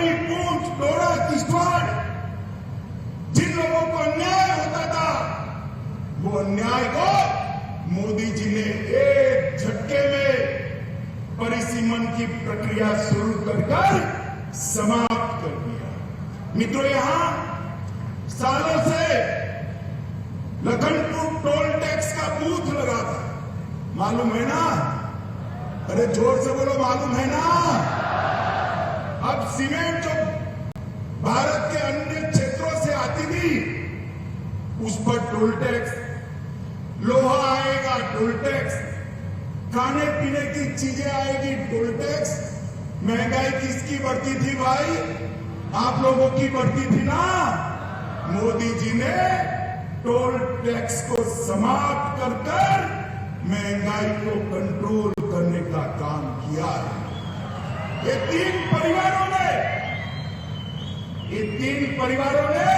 राजौरी, पुंछ, डोडा, किश्तवाड़, जिन लोगों को अन्याय होता था, वो अन्याय को मोदी जी ने एक झटके में परिसीमन की प्रक्रिया शुरू कर समाप्त कर दिया। मित्रों, यहां सालों से लखनपुर टोल टैक्स का बूथ लगा था, मालूम है ना? अरे जोर से बोलो, मालूम है ना? अब सीमेंट जो भारत के अन्य क्षेत्रों से आती थी उस पर टोल टैक्स, लोहा आएगा टोल टैक्स, खाने पीने की चीजें आएगी टोल टैक्स। महंगाई किसकी बढ़ती थी भाई? आप लोगों की बढ़ती थी ना। मोदी जी ने टोल टैक्स को समाप्त कर महंगाई को कंट्रोल करने का काम किया है। ये तीन परिवारों ने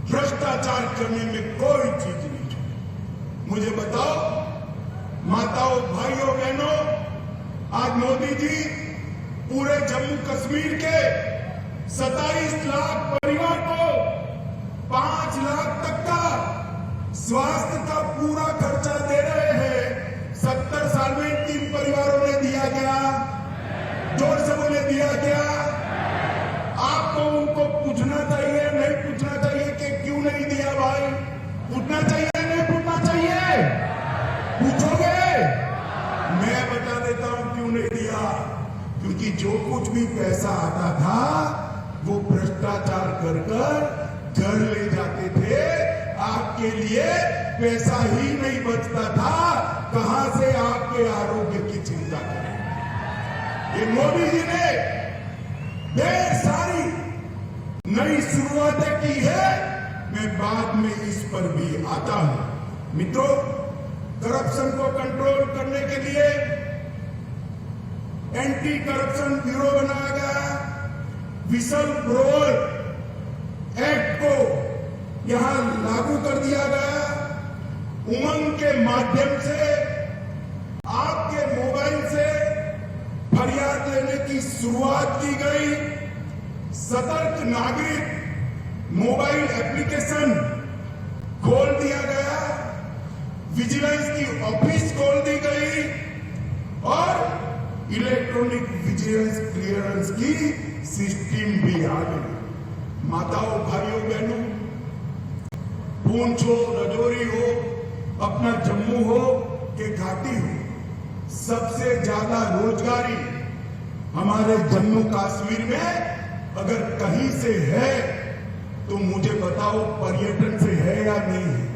भ्रष्टाचार करने में कोई चीज नहीं छोड़ी। मुझे बताओ माताओं, भाइयों, बहनों, आज मोदी जी पूरे जम्मू कश्मीर के 27 लाख परिवार को 5 लाख तक का स्वास्थ्य का पूरा खर्चा दे रहे हैं। 70 साल में 3 परिवारों ने दिया गया। जोर से बोले, दिया गया। आपको उनको पूछना चाहिए, नहीं पूछना चाहिए कि क्यों नहीं दिया भाई? पूछना चाहिए, नहीं पूछना चाहिए? पूछोगे? मैं बता देता हूं क्यों नहीं दिया। क्योंकि जो कुछ भी पैसा आता था वो भ्रष्टाचार कर घर ले जाते थे। आपके लिए पैसा ही नहीं बचता था, कहां से आपके आरोग्य की चिंता करें? ये मोदी जी ने ढेर सारी नई शुरुआतें की है, मैं बाद में इस पर भी आता हूं। मित्रों, करप्शन को कंट्रोल करने के लिए एंटी करप्शन ब्यूरो बनाया गया। विसल ब्लोअर एक्ट को यहां लागू कर दिया गया। उमंग के माध्यम से आपके मोबाइल से फरियाद लेने की शुरुआत की गई। सतर्क नागरिक मोबाइल एप्लीकेशन खोल दिया गया। विजिलेंस की ऑफिस खोल दी गई और इलेक्ट्रॉनिक विजिलेंस क्लियरेंस की सिस्टम भी आ गई। माताओं, भाइयों, बहनों, पुंछ हो, राजौरी हो, अपना जम्मू हो कि घाटी हो, सबसे ज्यादा रोजगारी हमारे जम्मू कश्मीर में अगर कहीं से है तो मुझे बताओ, पर्यटन से है या नहीं है?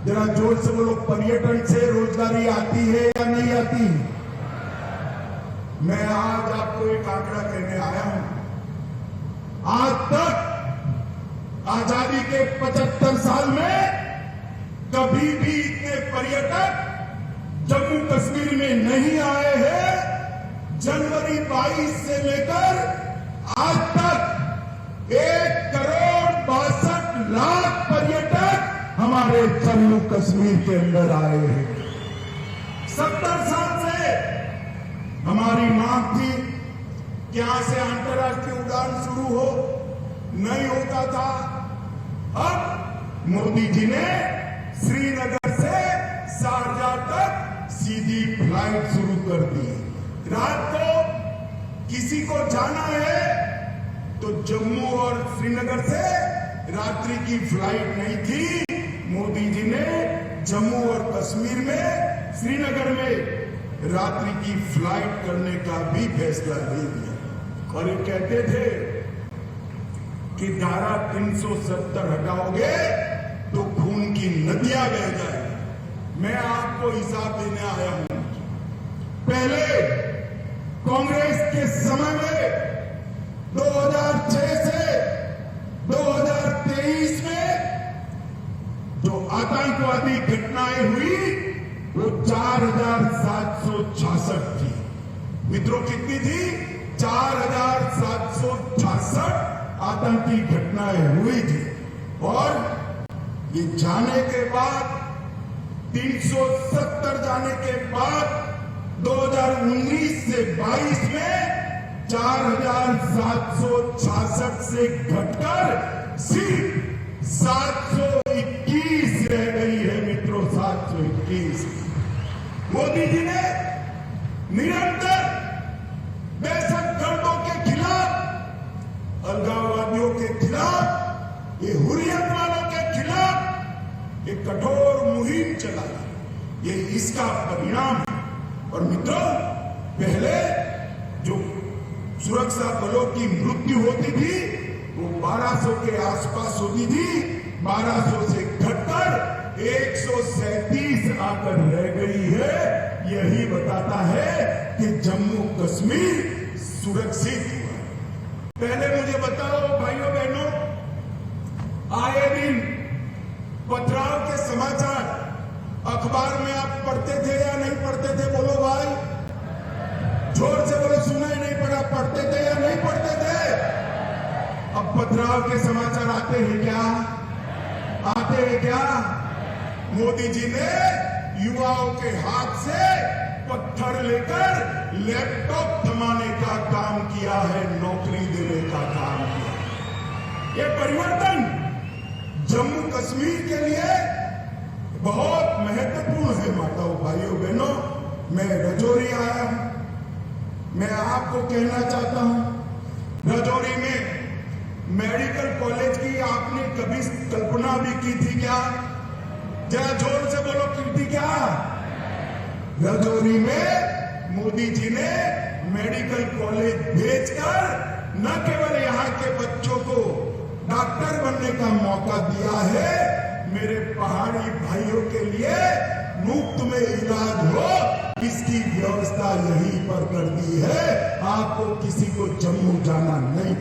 जरा जोर से बोलो, पर्यटन से रोजगारी आती है या नहीं आती? मैं आज आपको एक आंकड़ा कहने आया हूं। आज तक आजादी के 75 साल में कभी भी इतने पर्यटक जम्मू कश्मीर में नहीं आए हैं। जनवरी 22 से लेकर आज तक 1,62,00,000 पर्यटक हमारे जम्मू कश्मीर के अंदर आए हैं। 70 साल से हमारी मांग थी कि यहां से अंतर्राष्ट्रीय उड़ान शुरू हो, नहीं होता था। अब मोदी जी ने श्रीनगर से शारजाह तक सीधी फ्लाइट शुरू कर दी। रात को किसी को जाना है तो जम्मू और श्रीनगर से रात्रि की फ्लाइट नहीं थी। मोदी जी ने जम्मू और कश्मीर में, श्रीनगर में रात्रि की फ्लाइट करने का भी फैसला ले लिया। और ये कहते थे कि धारा 370 हटाओगे तो खून की नदियां बह जाएगी। मैं आपको हिसाब देने आया हूं। पहले कांग्रेस के समय में 2006 से 2023 में जो आतंकवादी घटनाएं हुई वो 4,766 थी। मित्रों, कितनी थी? 4,766 आतंकी घटनाएं हुई थी। और ये जाने के बाद 370 जाने के बाद 2019 से 22 में 4,766 से घटकर सिर्फ 721 रह गई है मित्रों, 721। मोदी जी ने निरंतर दहशतगर्दों के खिलाफ, अलगाववादियों के खिलाफ, ये हुर्रियत वालों के खिलाफ एक कठोर मुहिम चलाई। ये इसका परिणाम है। और मित्रों, पहले जो सुरक्षा बलों की मृत्यु होती थी वो 1200 के आसपास होती थी, 1200 से घटकर 137 आकर रह गई है। यही बताता है कि जम्मू कश्मीर सुरक्षित हुआ। पहले मुझे बताओ भाइयों बहनों, आए दिन पथराव के समाचार अखबार में आप पढ़ते थे या नहीं पढ़ते थे? बोलो भाई, जोर से बोलो। सुना ही नहीं पड़ा? पढ़ते थे या नहीं पढ़ते थे? अब पथराव के समाचार आते हैं क्या? आते हैं क्या? मोदी जी ने युवाओं के हाथ से पत्थर लेकर लैपटॉप थमाने का काम किया है, नौकरी देने का काम किया। ये परिवर्तन जम्मू कश्मीर के लिए बहुत महत्वपूर्ण है। माताओं, भाइयों, बहनों, मैं रजौरी आया हूं। मैं आपको कहना चाहता हूं, रजौरी में मेडिकल कॉलेज की आपने कभी कल्पना भी की थी क्या? जरा जोर से बोलो, की थी क्या? रजौरी में मोदी जी ने मेडिकल कॉलेज भेजकर न केवल यहाँ के बच्चों को डॉक्टर बनने का मौका दिया है, मेरे पहाड़ी भाइयों के लिए मुफ्त में इलाज हो इसकी व्यवस्था यहीं पर कर दी है। आपको किसी को जम्मू जाना नहीं